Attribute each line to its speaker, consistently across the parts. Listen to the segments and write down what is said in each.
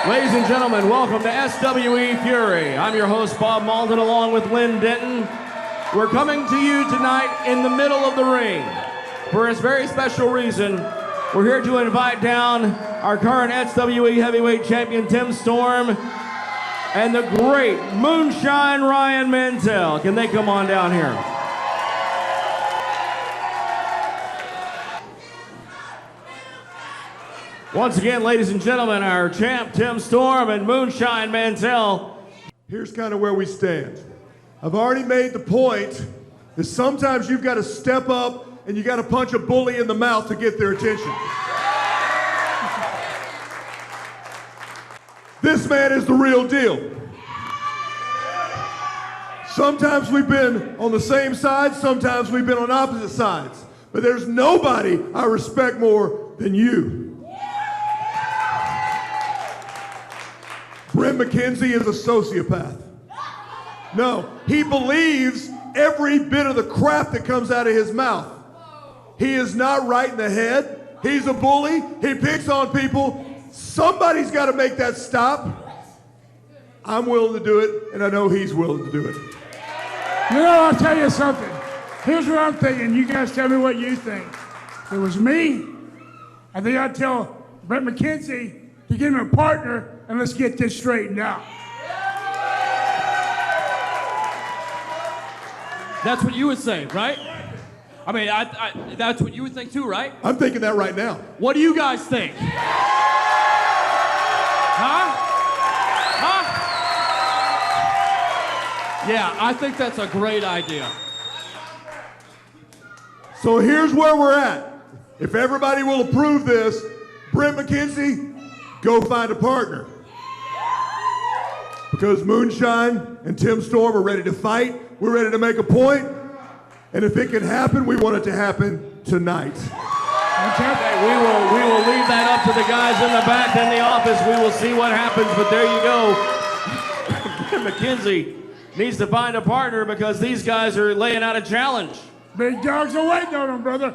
Speaker 1: Ladies and gentlemen, welcome to SWE Fury. I'm your host, Bob Malden, along with Lynn Denton. We're coming to you tonight in the middle of the ring. For a very special reason, we're here to invite down our current SWE heavyweight champion, Tim Storm, and the great Moonshine Ryan Mantell. Can they come on down here? Once again, ladies and gentlemen, our champ, Tim Storm, and Moonshine Mantell.
Speaker 2: Here's kind of where we stand. I've already made the point that sometimes you've got to step up and you got to punch a bully in the mouth to get their attention. This man is the real deal. Sometimes we've been on the same side, sometimes we've been on opposite sides, but there's nobody I respect more than you. Brent McKenzie is a sociopath. No, he believes every bit of the crap that comes out of his mouth. He is not right in the head. He's a bully. He picks on people. Somebody's got to make that stop. I'm willing to do it, and I know he's willing to do it.
Speaker 3: You know, I'll tell you something. Here's what I'm thinking. You guys tell me what you think. If it was me, I think I'd tell Brent McKenzie to give him a partner, and let's get this straightened out.
Speaker 1: That's what you would say, right? I mean, that's what you would think too, right?
Speaker 2: I'm thinking that right now.
Speaker 1: What do you guys think? Huh? Yeah, I think that's a great idea.
Speaker 2: So here's where we're at. If everybody will approve this, Brent McKenzie, go find a partner. Because Moonshine and Tim Storm are ready to fight. We're ready to make a point. And if it can happen, we want it to happen tonight.
Speaker 1: Okay, we will leave that up to the guys in the back in the office. We will see what happens, but there you go. McKenzie needs to find a partner because these guys are laying out a challenge.
Speaker 3: Big dogs are waiting on him, brother.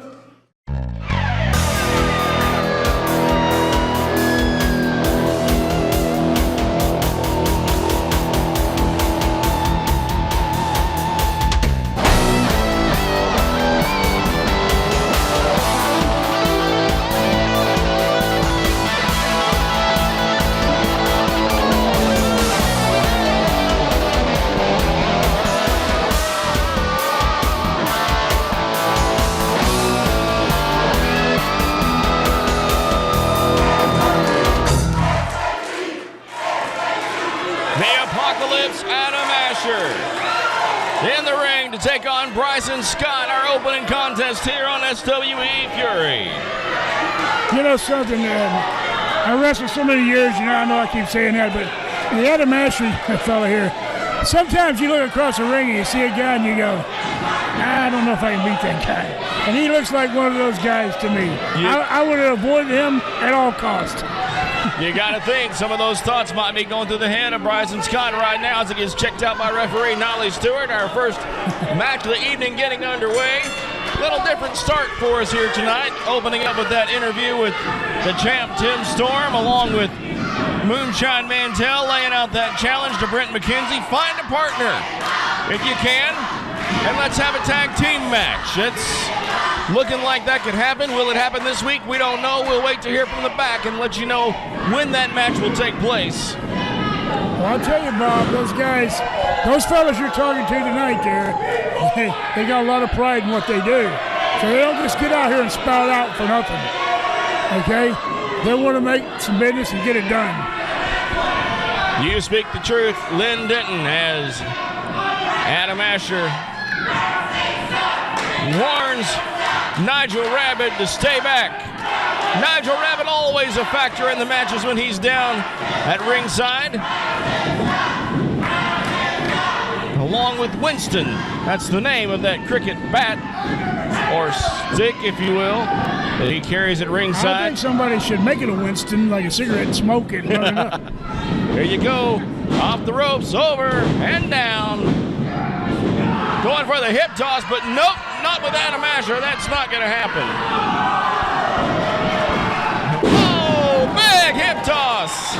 Speaker 1: In the ring to take on Bryson Scott, our opening contest here on SWE Fury.
Speaker 3: You know something, I wrestled so many years, I know I keep saying that, but the Adam Ashley fella here, sometimes you look across the ring and you see a guy and you go, I don't know if I can beat that guy. And he looks like one of those guys to me. I would have avoided him at all costs.
Speaker 1: You got to think some of those thoughts might be going through the head of Bryson Scott right now as he gets checked out by referee Nolly Stewart. Our first match of the evening getting underway. A little different start for us here tonight, opening up with that interview with the champ Tim Storm, along with Moonshine Mantell laying out that challenge to Brent McKenzie. Find a partner if you can, and let's have a tag team match. It's looking like that could happen. Will it happen this week? We don't know. We'll wait to hear from the back and let you know when that match will take place.
Speaker 3: Well, I'll tell you, Bob, those guys, those fellas you're talking to tonight there, they got a lot of pride in what they do. So they don't just get out here and spout out for nothing, okay? They want to make some business and get it done.
Speaker 1: You speak the truth. Lynn Denton as Adam Asher warns Nigel Rabid to stay back. Nigel Rabid always a factor in the matches when he's down at ringside. Along with Winston. That's the name of that cricket bat, or stick, if you will, that he carries at ringside.
Speaker 3: I think somebody should make it a Winston, like a cigarette, and smoke it.
Speaker 1: There you go. Off the ropes, over and down. Going for the hip toss, but nope, not with Adam Asher. That's not going to happen. Oh, big hip toss.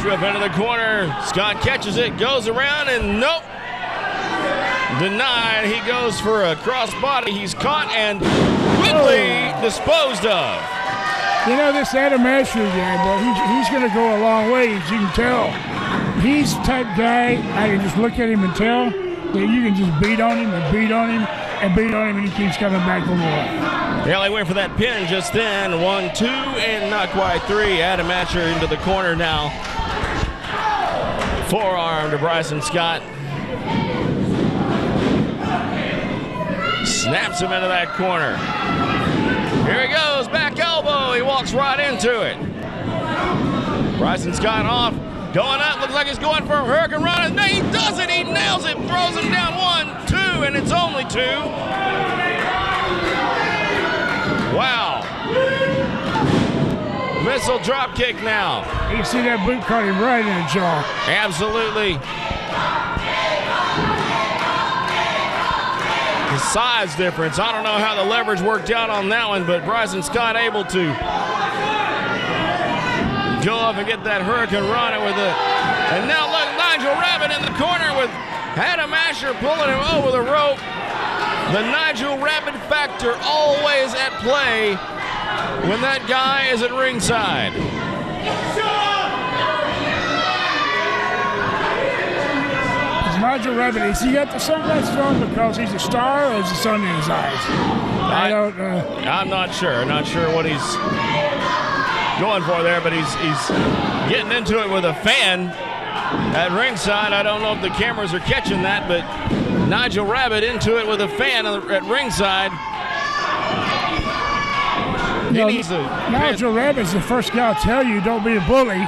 Speaker 1: Trip into the corner. Scott catches it, goes around, and nope. Denied. He goes for a crossbody. He's caught and quickly disposed of.
Speaker 3: You know, this Adam Asher guy, boy, he's going to go a long way, as you can tell. He's the type guy, I can just look at him and tell that you can just beat on him and beat on him and beat on him, and he keeps coming back for more.
Speaker 1: Yeah, they went for that pin just then. 1, 2, and not quite 3. Adam Asher into the corner now. Forearm to Bryson Scott. Snaps him into that corner. Here he goes, back elbow. He walks right into it. Bryson Scott off, going up. Looks like he's going for a Hurricane Run. And he does it. He nails it. Throws him down 1, 2, and it's only 2. Wow. Missile drop kick now.
Speaker 3: You can see that boot caught him right in the jaw.
Speaker 1: Absolutely. The size difference. I don't know how the leverage worked out on that one, but Bryson Scott able to go up and get that Hurricane Rana with it. And now look, Nigel Rabid in the corner with Adam Asher pulling him over the rope. The Nigel Rabid factor always at play when that guy is at ringside.
Speaker 3: Nigel Rabid, has he got the sunglasses on because he's a star, or is the sun in his eyes?
Speaker 1: I'm not sure. Not sure what he's going for there, but he's getting into it with a fan at ringside. I don't know if the cameras are catching that, but Nigel Rabid into it with a fan at ringside.
Speaker 3: Nigel Rabid's the first guy to tell you don't be a bully.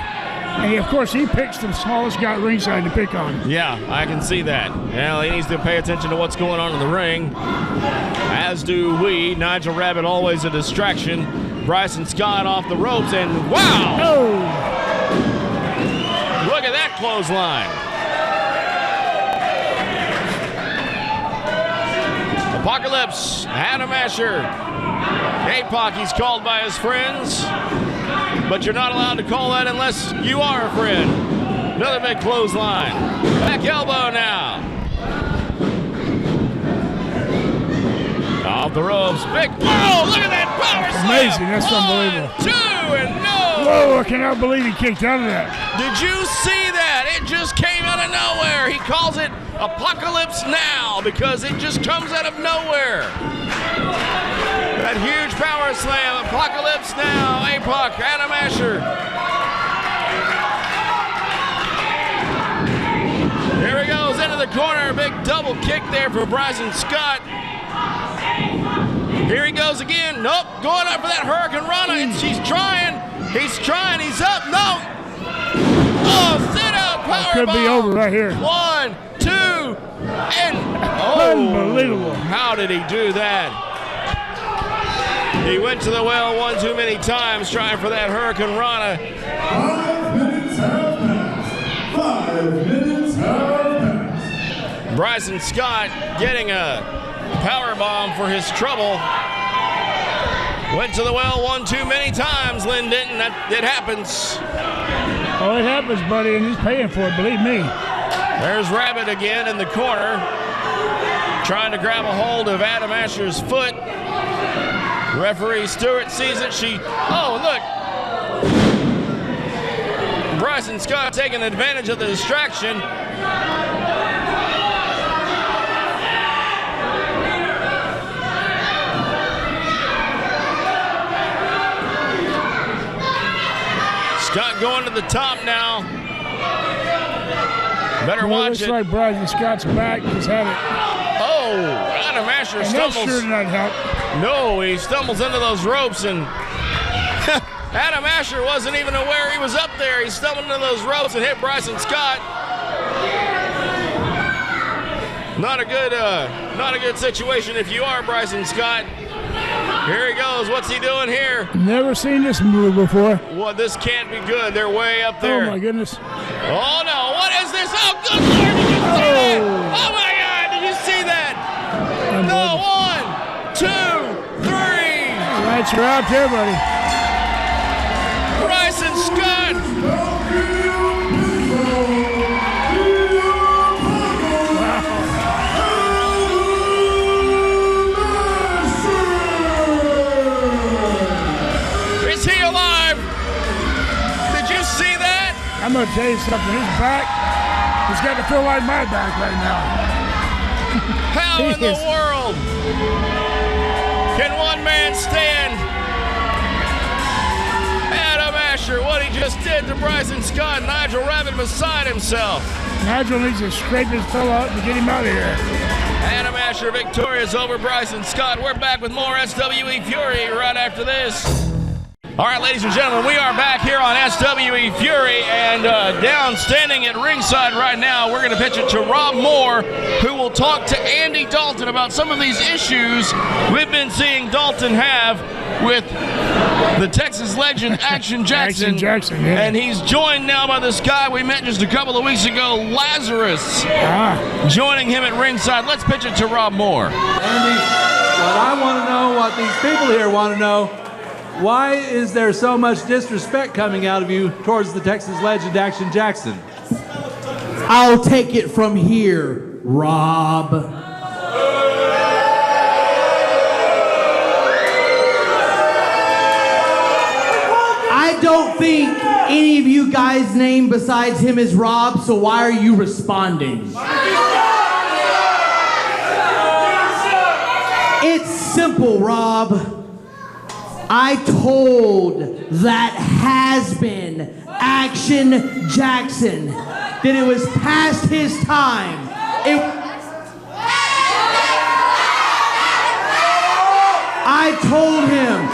Speaker 3: And, of course, he picks the smallest guy at ringside to pick on.
Speaker 1: Yeah, I can see that. Well, he needs to pay attention to what's going on in the ring, as do we. Nigel Rabid always a distraction. Bryson Scott off the ropes, and wow!
Speaker 3: Oh.
Speaker 1: Look at that clothesline. Apocalypse, Adam Asher. APOC, he's called by his friends. But you're not allowed to call that unless you are a friend. Another big clothesline. Back elbow now. Off the ropes. Big. Whoa, look at that power slam.
Speaker 3: Amazing. That's unbelievable.
Speaker 1: 1, 2, and no.
Speaker 3: Whoa, I cannot believe he kicked out of that.
Speaker 1: Did you see that? It just came out of nowhere. He calls it Apocalypse Now because it just comes out of nowhere. That huge power slam, Apocalypse Now, APOC, Adam Asher. Here he goes into the corner, big double kick there for Bryson Scott. Here he goes again, nope, going up for that Hurricane Rana, and he's trying, he's up, no. Oh, sit out, power
Speaker 3: Could
Speaker 1: bomb.
Speaker 3: be over right here.
Speaker 1: 1, 2, and oh.
Speaker 3: Unbelievable.
Speaker 1: How did he do that? He went to the well one too many times trying for that Hurricane Rana.
Speaker 4: 5 minutes have passed. 5 minutes have passed.
Speaker 1: Bryson Scott getting a power bomb for his trouble. Went to the well one too many times, Lynn Denton. It happens.
Speaker 3: Oh, it happens, buddy, and he's paying for it, believe me.
Speaker 1: There's Rabid again in the corner, trying to grab a hold of Adam Asher's foot. Referee Stewart sees it. Oh, look. Bryson Scott taking advantage of the distraction. Scott going to the top now. Better watch it.
Speaker 3: Looks like Bryson Scott's back. He's had it.
Speaker 1: Oh, Adam Asher
Speaker 3: And
Speaker 1: stumbles.
Speaker 3: that sure did not help.
Speaker 1: No, he stumbles into those ropes, and Adam Asher wasn't even aware he was up there. He stumbled into those ropes and hit Bryson Scott. Not a good situation if you are Bryson Scott. Here he goes. What's he doing here?
Speaker 3: Never seen this move before.
Speaker 1: Well, this can't be good. They're way up there.
Speaker 3: Oh, my goodness.
Speaker 1: Oh, no. What is this? Oh, good Lord. Did you see that? Oh, my God. Did you see that? No. 1, 2, 3.
Speaker 3: Lights are out there, buddy.
Speaker 1: Bryson Scott
Speaker 3: I'm going to tell you something. His back has got to feel like my back right now.
Speaker 1: How in the world can one man stand Adam Asher, what he just did to Bryson Scott? Nigel Rabid beside himself.
Speaker 3: Nigel needs to scrape his fellow out to get him out of here.
Speaker 1: Adam Asher victorious over Bryson Scott. We're back with more SWE Fury right after this. All right, ladies and gentlemen, we are back here on SWE Fury, and down standing at ringside right now, we're going to pitch it to Rob Moore, who will talk to Andy Dalton about some of these issues we've been seeing Dalton have with the Texas legend Action Jackson.
Speaker 3: Yeah.
Speaker 1: And he's joined now by this guy we met just a couple of weeks ago, Lazarus, joining him at ringside. Let's pitch it to Rob Moore.
Speaker 5: Andy, what I want to know, what these people here want to know, why is there so much disrespect coming out of you towards the Texas legend Action Jackson?
Speaker 6: I'll take it from here, Rob. I don't think any of you guys' name besides him is Rob, so why are you responding? It's simple, Rob. I told that has-been Action Jackson that it was past his time. I told him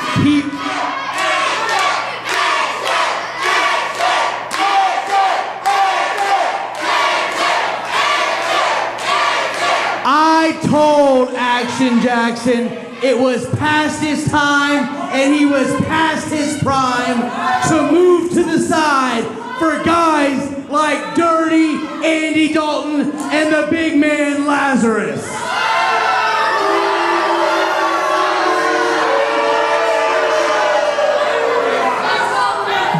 Speaker 6: I told Action Jackson it was past his time and he was past his prime to move to the side for guys like Dirty Andy Dalton and the big man Lazarus.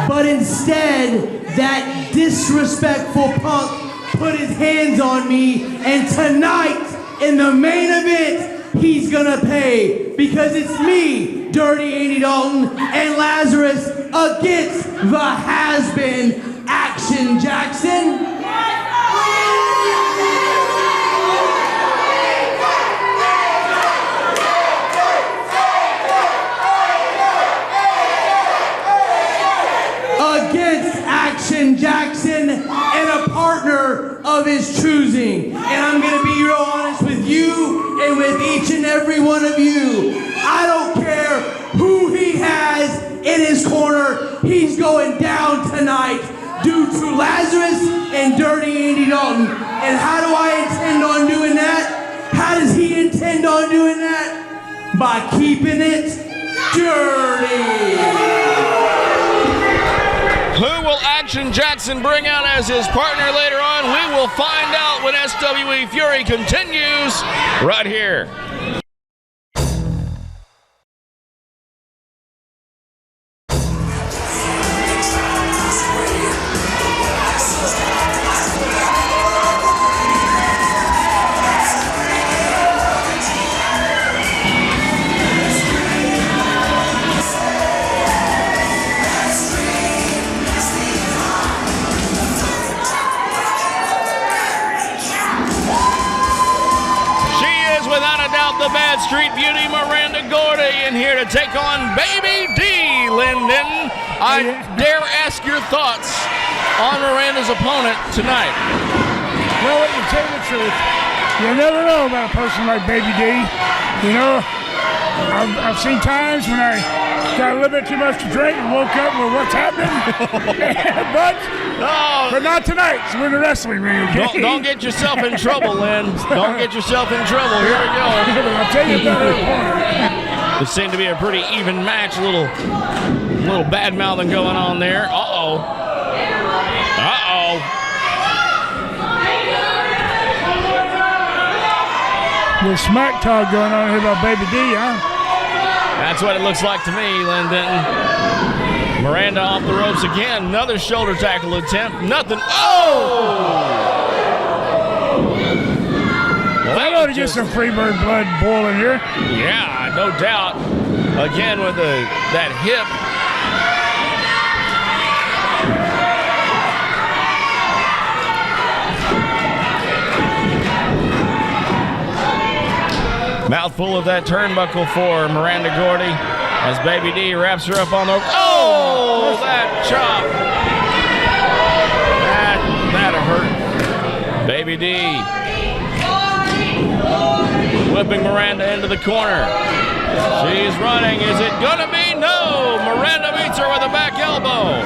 Speaker 6: But instead, that disrespectful punk put his hands on me, and tonight in the main event, he's gonna pay, because it's me, Dirty Andy Dalton, and Lazarus against the has-been Action Jackson. Against Action Jackson and a partner of his choosing. And I'm gonna be real honest with you and with each and every one of you. I don't care who he has in his corner, he's going down tonight due to Lazarus and Dirty Andy Dalton. And how do I intend on doing that? How does he intend on doing that? By keeping it dirty.
Speaker 1: Who will Action Jackson bring out as his partner later on? We will find out when SWE Fury continues right here. The Bad Street Beauty, Miranda Gordy, in here to take on Baby D. Linden. I dare ask your thoughts on Miranda's opponent tonight.
Speaker 3: Well, to tell you the truth, you never know about a person like Baby D. You know, I've seen times when I got a little bit too much to drink and woke up with what's happening. but not tonight. So we're in the wrestling ring, okay?
Speaker 1: Don't get yourself in trouble, Lynn. Don't get yourself in trouble. Here we go.
Speaker 3: I'll tell you about her opponent.
Speaker 1: This seemed to be a pretty even match. A little bad mouthing going on there. Uh-oh.
Speaker 3: The smack talk going on here about Baby D, huh?
Speaker 1: That's what it looks like to me, Lynn Denton. Miranda off the ropes again. Another shoulder tackle attempt. Nothing. Oh!
Speaker 3: Well, I ought to get some Freebird blood boiling here.
Speaker 1: Yeah, no doubt. Again with that hip. full of that turnbuckle for Miranda Gordy as Baby D wraps her up on the... Oh, that chop. That hurt. Baby D whipping Miranda into the corner. She's running. Is it going to be? No. Miranda meets her with a back elbow.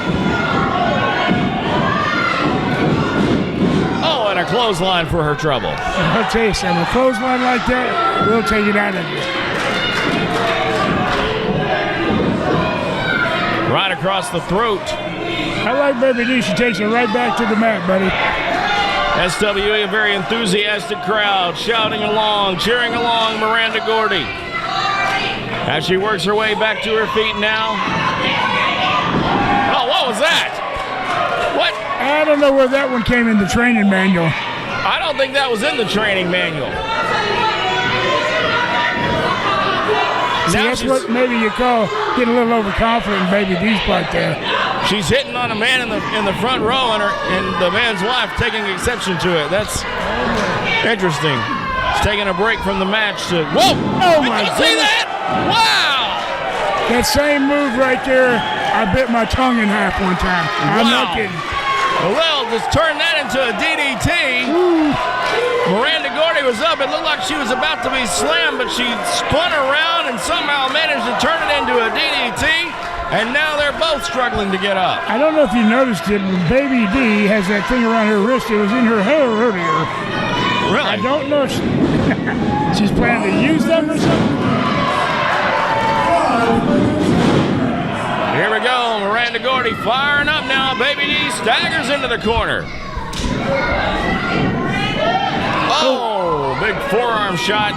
Speaker 1: Oh, and a clothesline for her trouble.
Speaker 3: I'll tell you something. A clothesline like that will take it out of you.
Speaker 1: Right across the throat.
Speaker 3: I like Baby D. She takes it right back to the mat, buddy.
Speaker 1: SWE, a very enthusiastic crowd, shouting along, cheering along Miranda Gordy. As she works her way back to her feet now. Oh, what was that? What?
Speaker 3: I don't know where that one came in the training manual.
Speaker 1: I don't think that was in the training manual.
Speaker 3: See, that's what maybe you call getting a little overconfident in Baby D's part there.
Speaker 1: She's hitting on a man in the front row, and the man's wife taking exception to it. That's interesting. She's taking a break from the match to... Whoa!
Speaker 3: Oh, my
Speaker 1: goodness! Did you see that? Wow!
Speaker 3: That same move right there, I bit my tongue in half one time. I'm not kidding.
Speaker 1: Well, just turn that into a DDT.
Speaker 3: Ooh.
Speaker 1: Miranda Gordy was up. It looked like she was about to be slammed, but she spun around and somehow managed to turn it into a DDT. And now they're both struggling to get up.
Speaker 3: I don't know if you noticed it, but Baby D has that thing around her wrist. It was in her hair earlier.
Speaker 1: Really?
Speaker 3: I don't know if she's planning to use them or something.
Speaker 1: Here we go. Miranda Gordy firing up now. Baby D staggers into the corner. Oh, big forearm shot.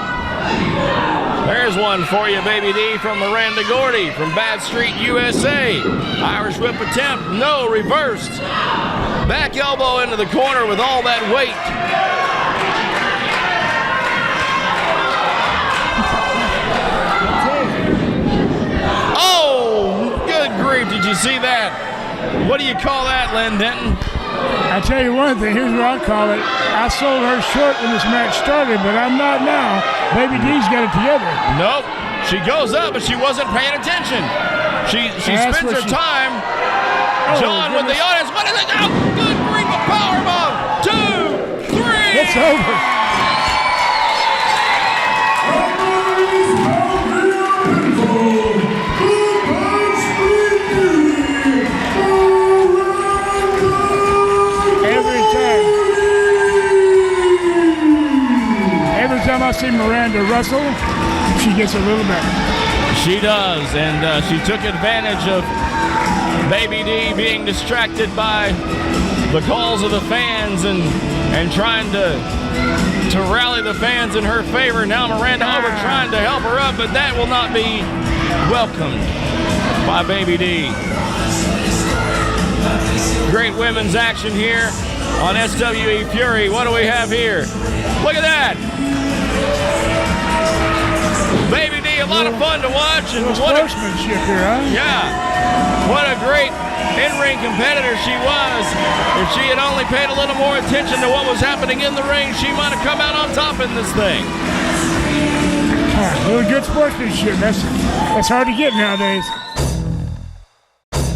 Speaker 1: There's one for you, Baby D, from Miranda Gordy from Bad Street, USA. Irish whip attempt, no, reversed. Back elbow into the corner with all that weight. Oh, good grief, did you see that? What do you call that, Len Denton?
Speaker 3: I tell you one thing, here's what I call it. I sold her short when this match started, but I'm not now. Baby D's got it together.
Speaker 1: Nope. She goes up, but she wasn't paying attention. She spends her time. John with the audience. What is it? Oh, good grief, a powerbomb. 2, 3.
Speaker 3: It's over. Every time I see Miranda wrestle, she gets a little better.
Speaker 1: She does, and she took advantage of Baby D being distracted by the calls of the fans and trying to rally the fans in her favor. Now Miranda over trying to help her up, but that will not be welcomed by Baby D. Great women's action here on SWE Fury. What do we have here? Look at that. Baby D, a lot of fun to watch. And what
Speaker 3: sportsmanship here, huh?
Speaker 1: Yeah. What a great in-ring competitor she was. If she had only paid a little more attention to what was happening in the ring, she might have come out on top in this thing.
Speaker 3: A little good sportsmanship. That's hard to get nowadays.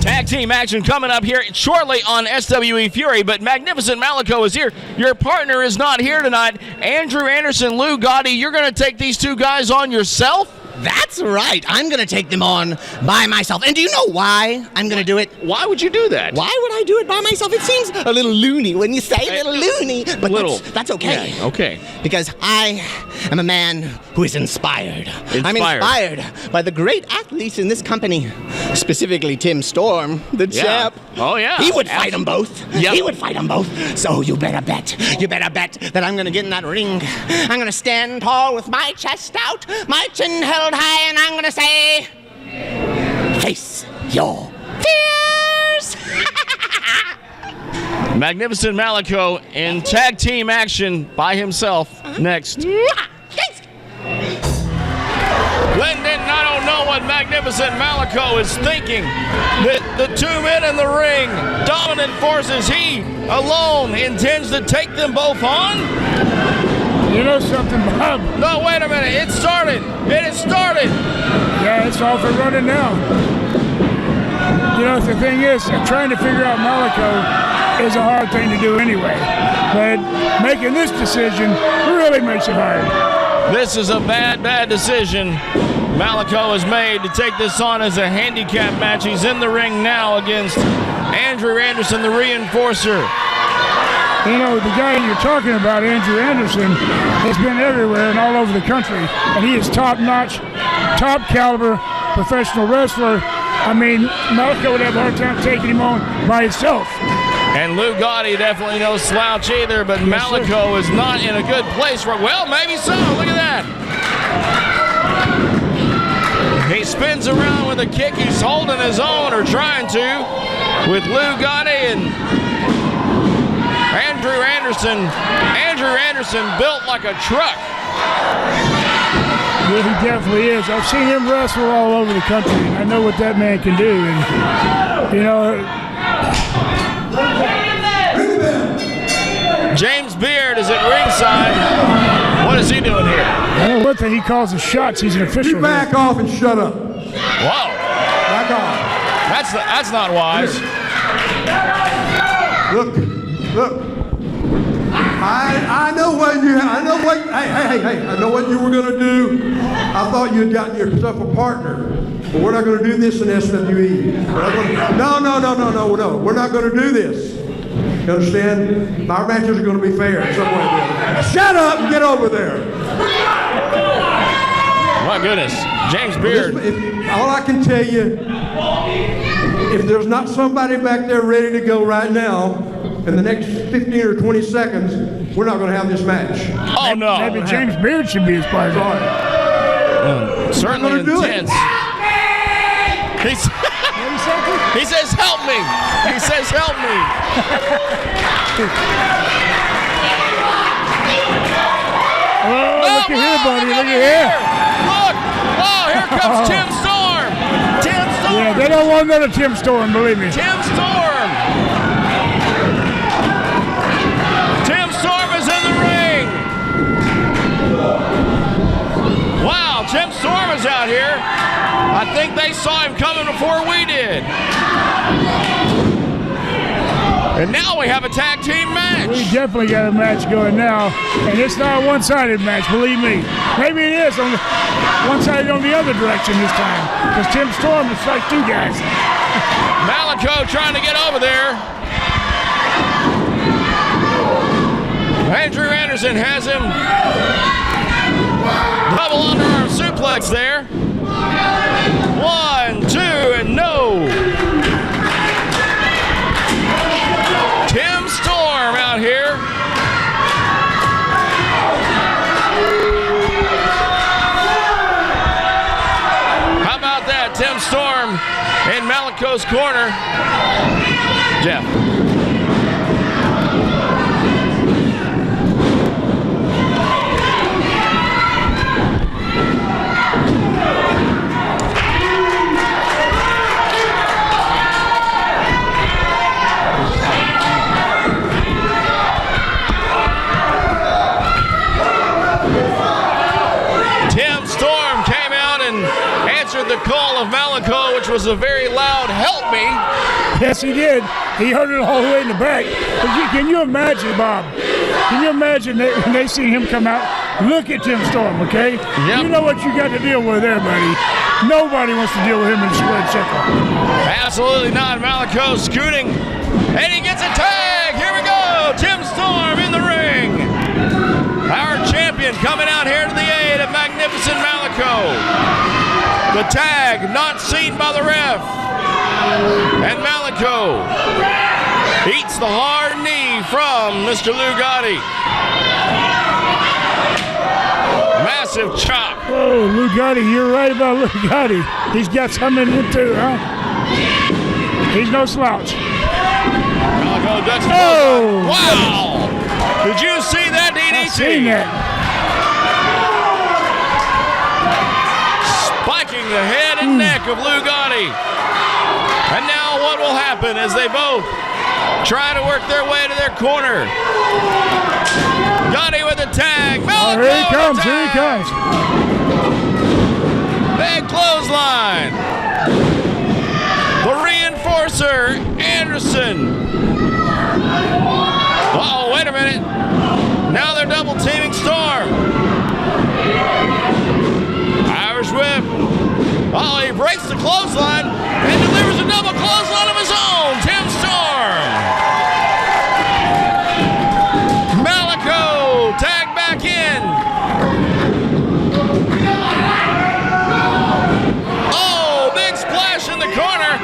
Speaker 1: Tag team action coming up here shortly on SWE Fury, but Magnificent Malico is here. Your partner is not here tonight. Andrew Anderson, Lou Gotti, you're going to take these two guys on yourself?
Speaker 7: That's right. I'm going to take them on by myself. And do you know why I'm going to do it?
Speaker 1: Why would you do that?
Speaker 7: Why would I do it by myself? It seems a little loony when you say a little loony. But that's okay.
Speaker 1: Yeah, okay.
Speaker 7: Because I am a man who is inspired. I'm inspired by the great athletes in this company. Specifically Tim Storm, the champ.
Speaker 1: Oh, yeah.
Speaker 7: He would fight them both.
Speaker 1: Yep.
Speaker 7: He would fight them both. So you better bet. You better bet that I'm going to get in that ring. I'm going to stand tall with my chest out, my chin held high, and I'm going to say, face your fears.
Speaker 1: Magnificent Malico in tag team action by himself next. Glenn Denton, I don't know what Magnificent Malico is thinking. The two men in the ring, dominant forces, he alone intends to take them both on?
Speaker 3: You know something, Bob?
Speaker 1: No, wait a minute. It started. It has started.
Speaker 3: Yeah, it's off and running now. You know, the thing is, trying to figure out Malico is a hard thing to do anyway. But making this decision really makes it hard.
Speaker 1: This is a bad decision Malico has made to take this on as a handicap match. He's in the ring now against Andrew Anderson, the reinforcer.
Speaker 3: You know, the guy you're talking about, Andrew Anderson, has been everywhere and all over the country. And he is top-notch, top-caliber professional wrestler. I mean, Malico would have a hard time taking him on by himself.
Speaker 1: And Lou Gotti definitely no slouch either, but Malico is not in a good place for, well, maybe so. Look at that. He spins around with a kick. He's holding his own, or trying to, with Lou Gotti and Andrew Anderson. Andrew Anderson built like a truck.
Speaker 3: Yeah, he definitely is. I've seen him wrestle all over the country, and I know what that man can do. And, you know,
Speaker 1: James Beard is at ringside. What is he doing here?
Speaker 3: I know one thing, he calls the shots. He's an official.
Speaker 2: You back off and shut up.
Speaker 1: Whoa.
Speaker 2: Back off.
Speaker 1: That's not wise.
Speaker 2: Look. I know what you. I know what. Hey! I know what you were gonna do. I thought you had gotten yourself a partner. But we're not gonna do this in SWE. No. We're not gonna do this. You understand? Our matches are gonna be fair in some way or the other. Shut up and get over there.
Speaker 1: My goodness, James Beard.
Speaker 2: All I can tell you, if there's not somebody back there ready to go right now, in the next 15 or 20 seconds, we're not going to have this match.
Speaker 1: Oh, no.
Speaker 3: Maybe James Beard should be his partner.
Speaker 1: Certainly intense. He says, help me. He says, help me.
Speaker 3: Oh, look at here, buddy. Look at here.
Speaker 1: Look. Oh, here comes Tim Storm. Tim Storm.
Speaker 3: Yeah, they don't want another Tim Storm, believe me.
Speaker 1: Tim Storm. Tim Storm is in the ring. Wow, Tim Storm is out here. I think they saw him coming before we did. And now we have a tag team match.
Speaker 3: We definitely got a match going now, and it's not a one-sided match, believe me. Maybe it is on the one-sided on the other direction this time, because Tim Storm is like two guys.
Speaker 1: Malico trying to get over there. Andrew Anderson has him. Double underarm suplex there. 1, 2, and no. Tim Storm out here. How about that? Tim Storm in Malico's corner. Jeff. The call of Malico, which was a very loud help me.
Speaker 3: Yes, he did. He heard it all the way in the back. But can you imagine, Bob? Can you imagine when they see him come out? Look at Tim Storm, okay?
Speaker 1: Yep.
Speaker 3: You know what you got to deal with there, buddy. Nobody wants to deal with him in the squared circle.
Speaker 1: Absolutely not. Malico scooting. And he gets a tag. Here we go. Tim Storm in the ring. Our champion coming out here to the aid of Magnificent Malico. The tag not seen by the ref. And Malico eats the hard knee from Mr. Lou Gotti. Massive chop.
Speaker 3: Oh, Lou Gotti, you're right about Lou Gotti. He's got something in him too, huh? He's no slouch.
Speaker 1: Malico ducks.
Speaker 3: Oh!
Speaker 1: Wow! Did you see that DDT?
Speaker 3: I've seen that.
Speaker 1: Spiking the head and neck of Lou Gotti. And now what will happen as they both trying to work their way to their corner. Gordy with the tag.
Speaker 3: Oh, here he comes, here he comes.
Speaker 1: Big clothesline. The reinforcer, Anderson. Uh-oh, wait a minute. Now they're double teaming Storm. Irish whip. Oh, he breaks the clothesline and delivers a double clothesline of his own. Tim Storm. Malico tag back in. Oh, big splash in the corner.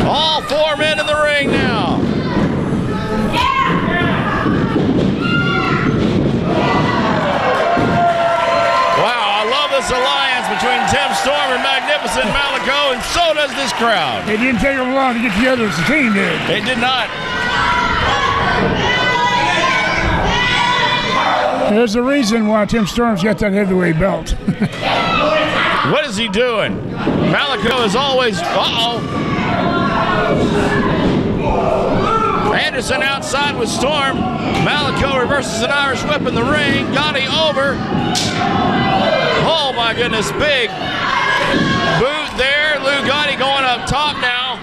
Speaker 1: All 4 men in the ring now. Alliance between Tim Storm and Magnificent Malico, and so does this crowd.
Speaker 3: It didn't take them long to get together as a team, did it?
Speaker 1: It did not.
Speaker 3: There's a reason why Tim Storm's got that heavyweight belt.
Speaker 1: What is he doing? Malico is always... Anderson outside with Storm. Malico reverses an Irish whip in the ring. Gotti over. Oh my goodness, big boot there. Lou Gotti going up top now.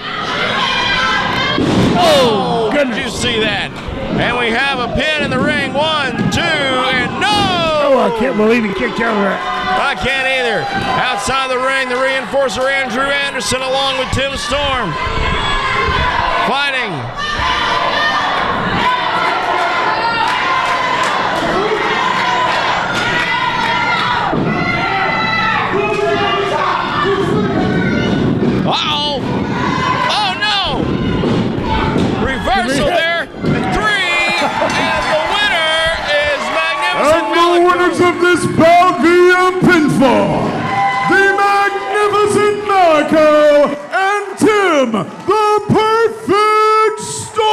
Speaker 1: Oh, did you see that? And we have a pin in the ring. 1, 2, and no!
Speaker 3: Oh, I can't believe he kicked out of that.
Speaker 1: I can't either. Outside the ring, the reinforcer Andrew Anderson along with Tim Storm. Fighting. Uh-oh. Oh, no. Reversal there. 3. And the winner is Magnificent
Speaker 4: And
Speaker 1: Malico.
Speaker 4: the winners of this bout via pinfall, the Magnificent Malico and Tim, the Perfect Storm.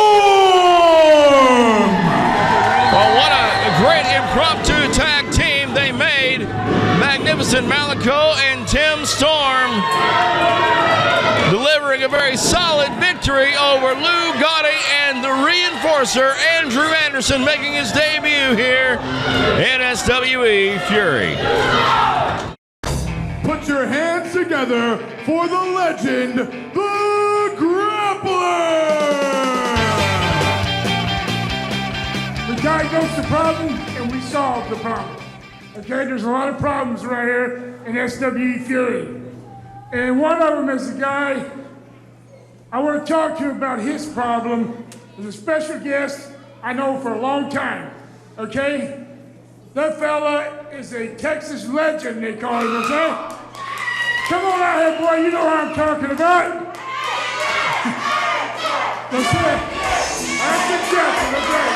Speaker 1: Well, what a great impromptu tag team they made. Magnificent Malico and Tim Storm delivering a very solid victory over Lou Gotti and the reinforcer Andrew Anderson, making his debut here in SWE Fury.
Speaker 4: Put your hands together for the legend, the Grappler!
Speaker 3: We diagnosed the problem and we solved the problem. Okay, there's a lot of problems right here in SWE Fury. And one of them is a guy I want to talk to you about his problem. There's a special guest I know for a long time, okay? That fella is a Texas legend, they call him, okay? Come on out here, boy, you know what I'm talking about. That's it. That's the Jackson, okay?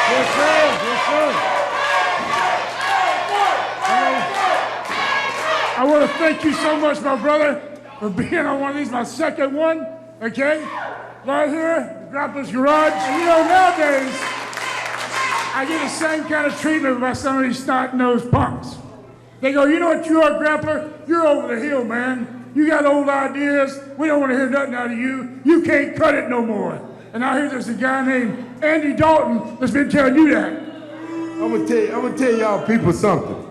Speaker 3: Yes, sir. Yes, sir. I want to thank you so much, my brother, for being on one of these, my second one, okay? Right here, the Grappler's Garage. And you know, nowadays, I get the same kind of treatment by some of these snot-nosed punks. They go, you know what you are, Grappler? You're over the hill, man. You got old ideas. We don't want to hear nothing out of you. You can't cut it no more. And I hear there's a guy named Andy Dalton that's been telling you that.
Speaker 2: I'm gonna tell y'all people something.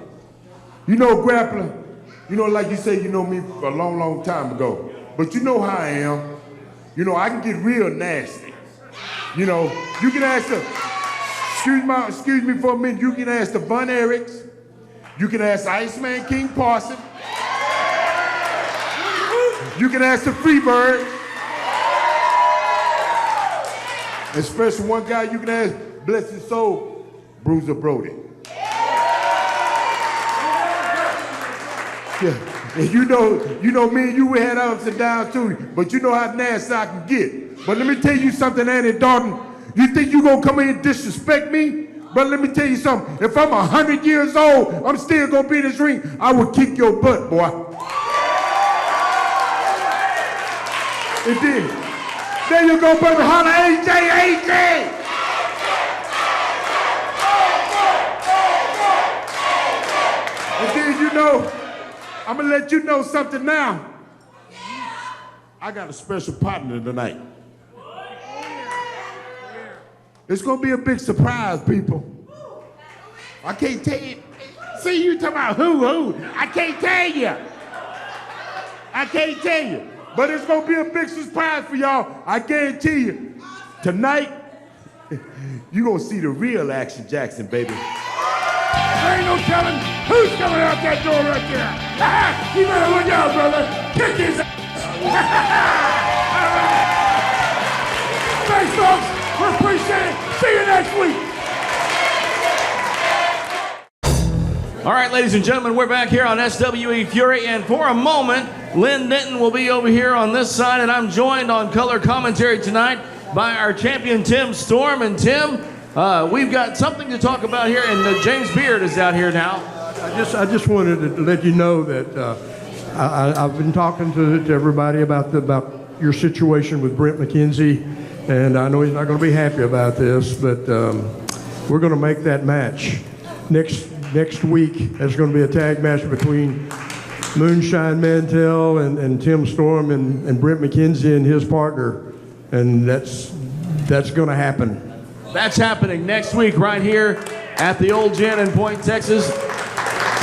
Speaker 2: You know, Grappler, you know, like you say, you know me for a long, long time ago. But you know how I am. You know, I can get real nasty. You know, you can ask the, excuse me for a minute, you can ask the Von Erichs, you can ask Iceman King Parson, you can ask the Freebird, especially one guy you can ask, bless his soul, Bruiser Brody. Yeah, and you know me and you, we had ups and downs too, but you know how nasty I can get. But let me tell you something, Andy Dalton, you think you gonna come in and disrespect me? But let me tell you something, if I'm 100 years old, I'm still gonna be in this ring, I will kick your butt, boy. It did. There you go, baby, holla, AJ, AJ! And then
Speaker 4: let you know something now. I got a special partner tonight. It's gonna be a big surprise, people. I can't tell you. See, you talking about who? I can't tell you. I can't tell you. But it's gonna be a big surprise for y'all. I guarantee you. Tonight, you gonna see the real Action Jackson, baby.
Speaker 3: There ain't no telling who's coming out that door right there. You better look out, brother. Kick his ass. Thanks, folks. We appreciate it. See you next week.
Speaker 1: All right, ladies and gentlemen, we're back here on SWE Fury, and for a moment, Lynn Denton will be over here on this side, and I'm joined on color commentary tonight by our champion, Tim Storm. And Tim, we've got something to talk about here, and James Beard is out here now.
Speaker 8: I just wanted to let you know that I've been talking to everybody about your situation with Brent McKenzie, and I know he's not going to be happy about this, but we're going to make that match next week. There's going to be a tag match between Moonshine Mantell and Tim Storm and Brent McKenzie and his partner, and that's going to happen.
Speaker 1: That's happening next week right here at the Old Gin in Point, Texas.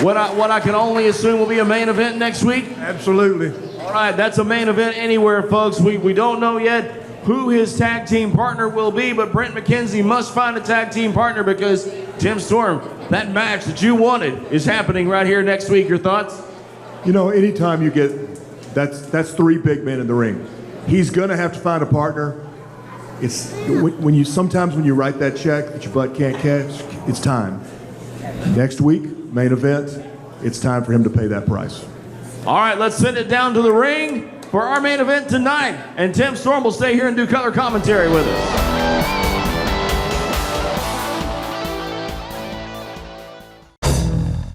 Speaker 1: What I can only assume will be a main event next week?
Speaker 8: Absolutely.
Speaker 1: All right, that's a main event anywhere, folks. We don't know yet who his tag team partner will be, but Brent McKenzie must find a tag team partner because Tim Storm, that match that you wanted is happening right here next week. Your thoughts?
Speaker 2: You know, anytime you get, that's three big men in the ring. He's gonna have to find a partner. It's sometimes when you write that check that your butt can't catch, it's time. Next week, main event, it's time for him to pay that price.
Speaker 1: All right, let's send it down to the ring for our main event tonight. And Tim Storm will stay here and do color commentary with us.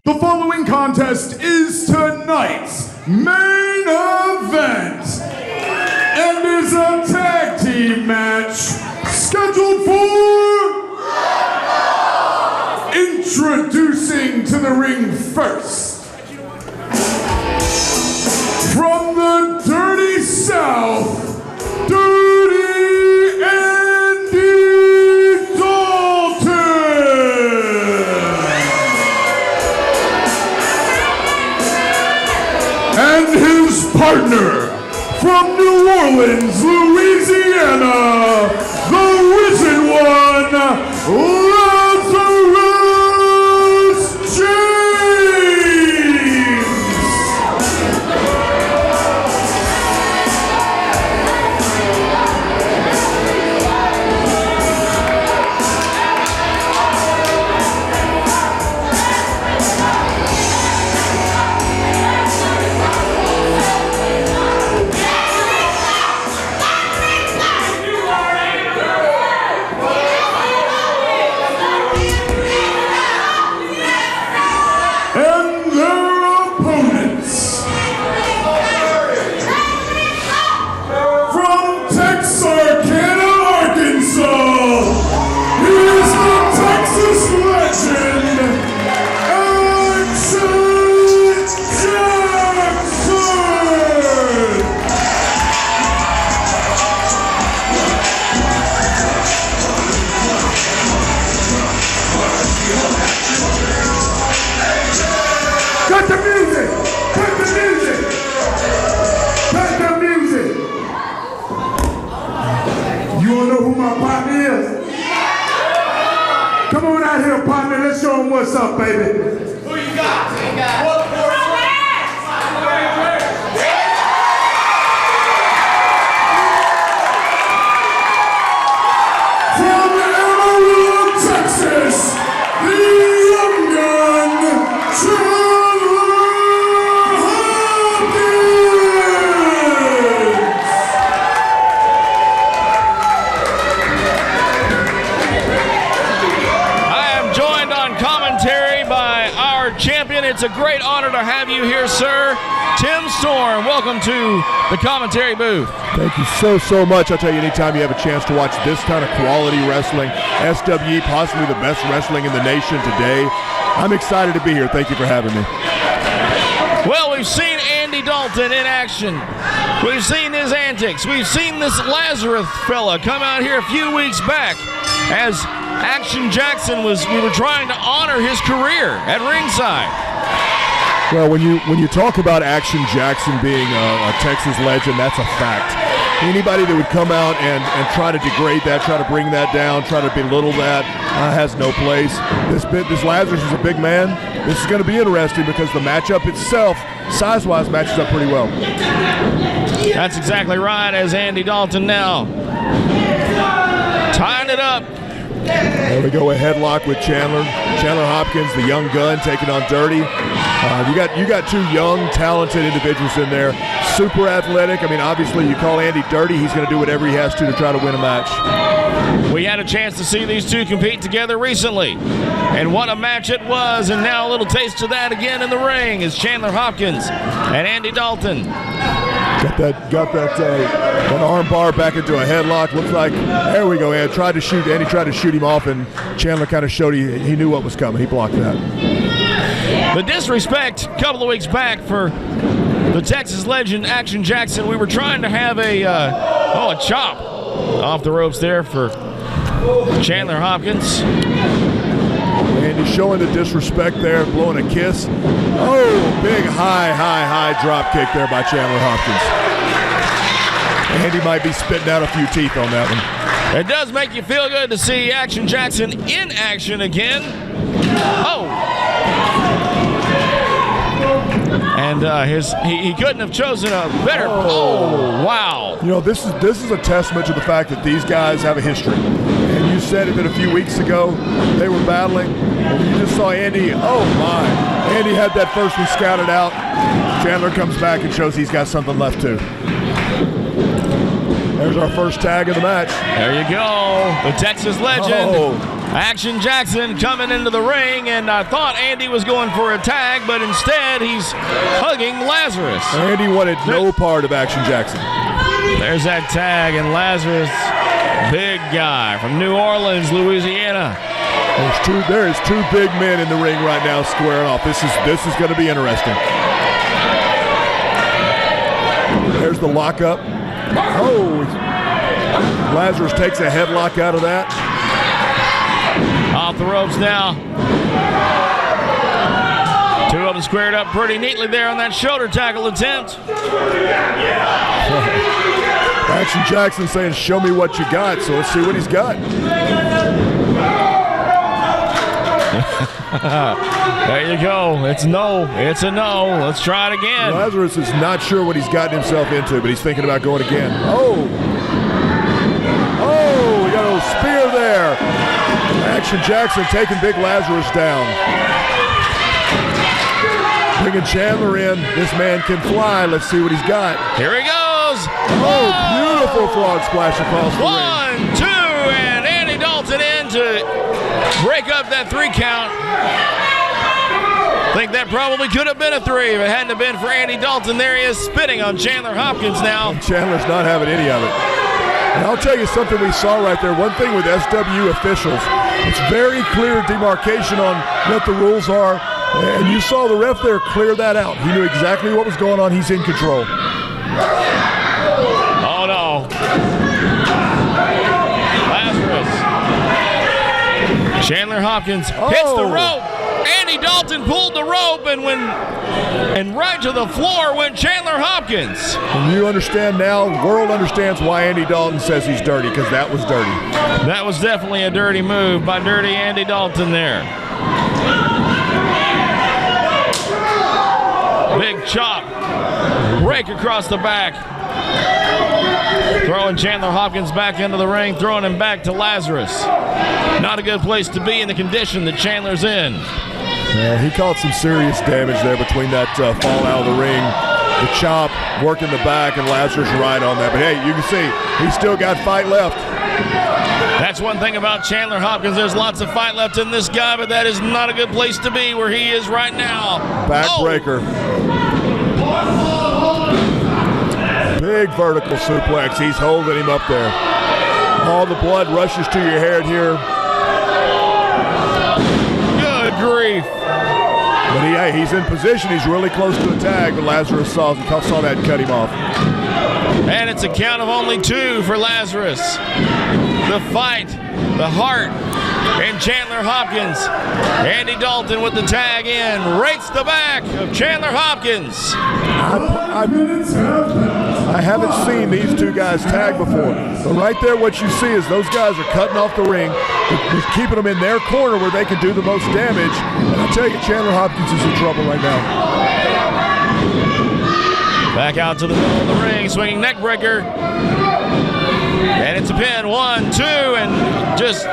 Speaker 4: The following contest is tonight's main event and is a tag team match scheduled for introducing to the ring first from the Dirty South, Dirty Andy Dalton. And his partner from New Orleans, Louisiana, the Risen One, Lazarus James. What's up, baby? Who you got? From Amarillo, Texas, the young gun, Chandler
Speaker 1: champion. It's a great honor to have you here, sir. Tim Storm, welcome to the commentary booth.
Speaker 9: Thank you so much. I'll tell you, anytime you have a chance to watch this kind of quality wrestling, SWE, possibly the best wrestling in the nation today, I'm excited to be here. Thank you for having me.
Speaker 1: Well, we've seen Andy Dalton in action. We've seen his antics. We've seen this Lazarus fella come out here a few weeks back as Action Jackson we were trying to honor his career at ringside.
Speaker 9: Well, when you talk about Action Jackson being a Texas legend, that's a fact. Anybody that would come out and try to degrade that, try to bring that down, try to belittle that, has no place. This Lazarus is a big man. This is going to be interesting because the matchup itself, size-wise, matches up pretty well.
Speaker 1: That's exactly right, as Andy Dalton now tying it up.
Speaker 9: There we go, a headlock with Chandler. Chandler Hopkins, the young gun, taking on Dirty. You got two young, talented individuals in there. Super athletic. I mean, obviously, you call Andy Dirty, he's going to do whatever he has to try to win a match.
Speaker 1: We had a chance to see these two compete together recently, and what a match it was. And now a little taste of that again in the ring is Chandler Hopkins and Andy Dalton.
Speaker 9: Got that arm bar back into a headlock. Looks like, there we go. Andy tried to shoot him off, and Chandler kind of showed he knew what was coming. He blocked that.
Speaker 1: The disrespect a couple of weeks back for the Texas legend Action Jackson. We were trying to have a chop off the ropes there for Chandler Hopkins.
Speaker 9: And he's showing the disrespect there, blowing a kiss. Oh, big high drop kick there by Chandler Hopkins. Andy might be spitting out a few teeth on that one.
Speaker 1: It does make you feel good to see Action Jackson in action again. Oh! And he couldn't have chosen a better. Oh, wow!
Speaker 9: You know, this is a testament to the fact that these guys have a history. And you said it a few weeks ago. They were battling. And you just saw Andy. Oh my! Andy had that first one scouted out. Chandler comes back and shows he's got something left too. There's our first tag of the match.
Speaker 1: There you go. The Texas legend, Action Jackson, coming into the ring, and I thought Andy was going for a tag, but instead he's hugging Lazarus.
Speaker 9: Andy wanted no part of Action Jackson.
Speaker 1: There's that tag, and Lazarus, big guy from New Orleans, Louisiana.
Speaker 9: There is two big men in the ring right now squaring off. This is going to be interesting. There's the lockup. Oh, Lazarus takes a headlock out of that.
Speaker 1: Off the ropes now. Two of them squared up pretty neatly there on that shoulder tackle attempt.
Speaker 9: Action Jackson saying, show me what you got, so let's see what he's got.
Speaker 1: There you go. It's a no. Let's try it again.
Speaker 9: Lazarus is not sure what he's gotten himself into, but he's thinking about going again. Oh, we got a little spear there. Action Jackson taking big Lazarus down. Bringing Chandler in. This man can fly. Let's see what he's got.
Speaker 1: Here he goes.
Speaker 9: Oh, beautiful frog splash across the ring.
Speaker 1: 1, 2, and Andy Dalton in to break up that 3 count. I think that probably could have been a 3 if it hadn't have been for Andy Dalton. There he is spitting on Chandler Hopkins now.
Speaker 9: And Chandler's not having any of it. And I'll tell you something we saw right there. One thing with SW officials, it's very clear demarcation on what the rules are. And you saw the ref there clear that out. He knew exactly what was going on. He's in control.
Speaker 1: Oh, no. Lazarus. Chandler Hopkins hits the rope. Andy Dalton pulled the rope, and right to the floor went Chandler Hopkins.
Speaker 9: And you understand now, the world understands why Andy Dalton says he's dirty, because that was dirty.
Speaker 1: That was definitely a dirty move by dirty Andy Dalton there. Big chop. Rake across the back. Throwing Chandler Hopkins back into the ring, throwing him back to Lazarus. Not a good place to be in the condition that Chandler's in.
Speaker 9: Yeah, he caused some serious damage there between that fall out of the ring, the chop, working the back, and Lazarus right on that. But hey, you can see he's still got fight left.
Speaker 1: That's one thing about Chandler Hopkins. There's lots of fight left in this guy, but that is not a good place to be where he is right now.
Speaker 9: Backbreaker. Big vertical suplex. He's holding him up there. All the blood rushes to your head here.
Speaker 1: Good grief.
Speaker 9: But he's in position. He's really close to a tag, but Lazarus saw that and cut him off.
Speaker 1: And it's a count of only 2 for Lazarus. The fight, the heart, and Chandler Hopkins. Andy Dalton with the tag in, rakes the back of Chandler Hopkins.
Speaker 9: I haven't seen these two guys tag before. But right there, what you see is those guys are cutting off the ring. They're keeping them in their corner where they can do the most damage. And I tell you, Chandler Hopkins is in trouble right now.
Speaker 1: Back out to the middle of the ring, swinging neck breaker. And it's a pin, 1, 2, and just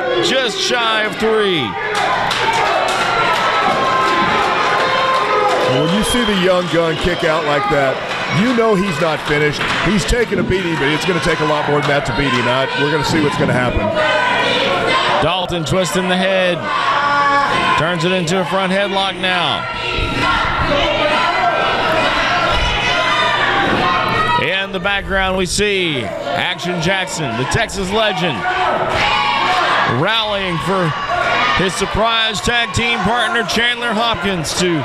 Speaker 1: shy of 3.
Speaker 9: When you see the young gun kick out like that, you know he's not finished. He's taking a beating, but it's going to take a lot more than that to beat him. We're going to see what's going to happen.
Speaker 1: Dalton twisting the head. Turns it into a front headlock now. In the background, we see Action Jackson, the Texas legend, rallying for his surprise tag team partner, Chandler Hopkins, to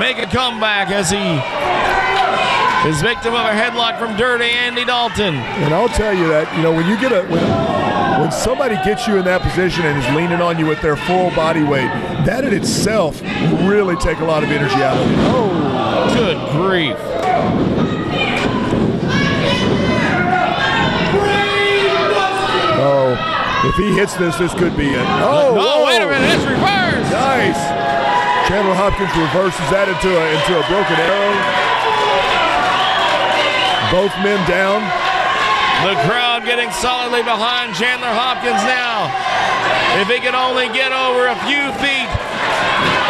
Speaker 1: make a comeback as he is victim of a headlock from Dirty Andy Dalton.
Speaker 9: And I'll tell you that, when you get when somebody gets you in that position and is leaning on you with their full body weight, that in itself will really take a lot of energy out of you.
Speaker 1: Oh, good grief.
Speaker 9: Oh, if he hits this could be it. Oh,
Speaker 1: no, wait a minute, it's reversed.
Speaker 9: Nice. Chandler Hopkins reverses that into a broken arrow. Both men down.
Speaker 1: The crowd getting solidly behind Chandler Hopkins now. If he can only get over a few feet.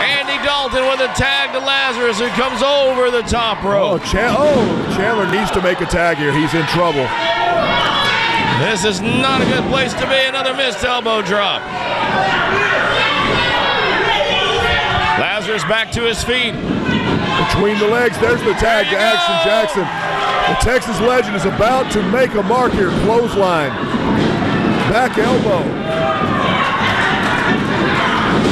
Speaker 1: Andy Dalton with a tag to Lazarus, who comes over the top rope.
Speaker 9: Chandler needs to make a tag here. He's in trouble.
Speaker 1: This is not a good place to be. Another missed elbow drop. Lazarus back to his feet.
Speaker 9: Between the legs, there's the tag to Action Jackson. The Texas legend is about to make a mark here. Clothesline. Back elbow.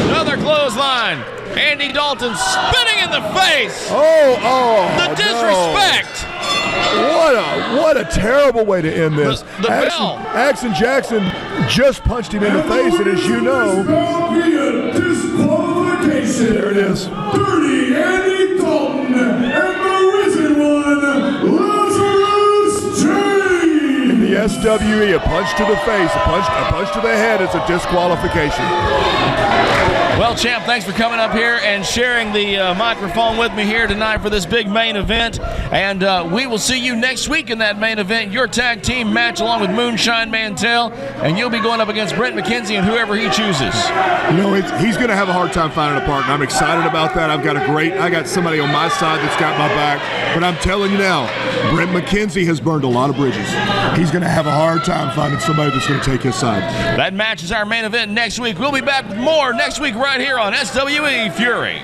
Speaker 1: Another clothesline. Andy Dalton spinning in the face.
Speaker 9: The
Speaker 1: disrespect.
Speaker 9: No. What a terrible way to end this.
Speaker 1: The bell.
Speaker 9: Action Jackson just punched him in the face, and as you know,
Speaker 2: disqualification.
Speaker 9: There it is.
Speaker 2: Dirty Andy Dalton and the risen one, Lazarus James.
Speaker 9: In the SWE, a punch to the face, a punch to the head is a disqualification.
Speaker 1: Well, champ, thanks for coming up here and sharing the microphone with me here tonight for this big main event. And we will see you next week in that main event, your tag team match along with Moonshine Mantell. And you'll be going up against Brent McKenzie and whoever he chooses.
Speaker 9: He's going to have a hard time finding a partner. I'm excited about that. I got somebody on my side that's got my back. But I'm telling you now, Brent McKenzie has burned a lot of bridges. He's going to have a hard time finding somebody that's going to take his side.
Speaker 1: That match is our main event next week. We'll be back with more next week right here on SWE Fury.